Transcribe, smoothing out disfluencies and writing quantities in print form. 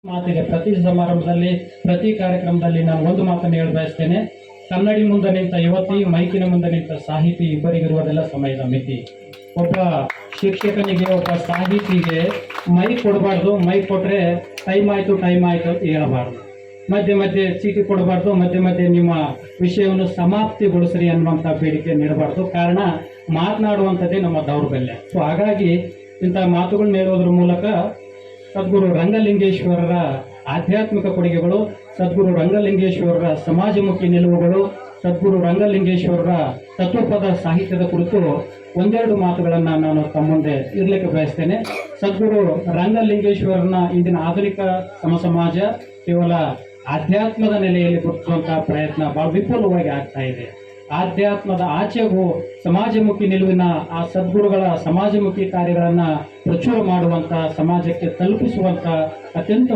ಮಾತಿಗೆ ಪ್ರತಿ ಸಮಾರಂಭದಲ್ಲಿ ಪ್ರತಿ ಕಾರ್ಯಕ್ರಮದಲ್ಲಿ ನಾನು ಒಂದು ಮಾತನ್ನು ಹೇಳ ಬಯಸ್ತೇನೆ. ಕನ್ನಡಿ ಮುಂದೆ ನಿಂತ ಯುವತಿ, ಮೈಕಿನ ಮುಂದೆ ನಿಂತ ಸಾಹಿತಿ ಇಬ್ಬರಿಗಿರುವುದೆಲ್ಲ ಸಮಯದ ಮಿತಿ. ಒಬ್ಬ ಶಿಕ್ಷಕನಿಗೆ, ಒಬ್ಬ ಸಾಹಿತಿಗೆ ಮೈ ಕೊಡಬಾರ್ದು. ಮೈ ಕೊಟ್ರೆ ಟೈಮ್ ಆಯ್ತು ಅಂತ ಹೇಳಬಾರ್ದು. ಮಧ್ಯೆ ಮಧ್ಯೆ ಚೀಟಿ ಕೊಡಬಾರ್ದು. ಮಧ್ಯೆ ಮಧ್ಯೆ ನಿಮ್ಮ ವಿಷಯವನ್ನು ಸಮಾಪ್ತಿಗೊಳಿಸ್ರಿ ಅನ್ನುವಂಥ ಬೇಡಿಕೆ ನೀಡಬಾರ್ದು. ಕಾರಣ ಮಾತನಾಡುವಂಥದ್ದೇ ನಮ್ಮ ದೌರ್ಬಲ್ಯ. ಸೊ ಹಾಗಾಗಿ ಇಂಥ ಮಾತುಗಳನ್ನ ಹೇಳೋದ್ರ ಮೂಲಕ ಸದ್ಗುರು ರಂಗಲಿಂಗೇಶ್ವರರ ಆಧ್ಯಾತ್ಮಿಕ ಕೊಡುಗೆಗಳು, ಸದ್ಗುರು ರಂಗಲಿಂಗೇಶ್ವರರ ಸಮಾಜಮುಖಿ ನಿಲುವುಗಳು, ಸದ್ಗುರು ರಂಗಲಿಂಗೇಶ್ವರರ ತತ್ವಪದ ಸಾಹಿತ್ಯದ ಕುರಿತು ಒಂದೆರಡು ಮಾತುಗಳನ್ನು ನಾನು ತಮ್ಮ ಮುಂದೆ ಇರಲಿಕ್ಕೆ ಬಯಸ್ತೇನೆ. ಸದ್ಗುರು ರಂಗಲಿಂಗೇಶ್ವರನ ಇಂದಿನ ಆಧುನಿಕ ಸಮಾಜ ಕೇವಲ ಆಧ್ಯಾತ್ಮದ ನೆಲೆಯಲ್ಲಿ ಗುರುತಿಸುವಂತಹ ಪ್ರಯತ್ನ ಬಹಳ ವಿಪುಲವಾಗಿ ಆಗ್ತಾ ಇದೆ. ಆಧ್ಯಾತ್ಮದ ಆಚೆಗೂ ಸಮಾಜಮುಖಿ ನಿಲುವಿನ ಆ ಸದ್ಗುರುಗಳ ಸಮಾಜಮುಖಿ ಕಾರ್ಯಗಳನ್ನು ಪ್ರಚುರ ಮಾಡುವಂಥ, ಸಮಾಜಕ್ಕೆ ತಲುಪಿಸುವಂಥ ಅತ್ಯಂತ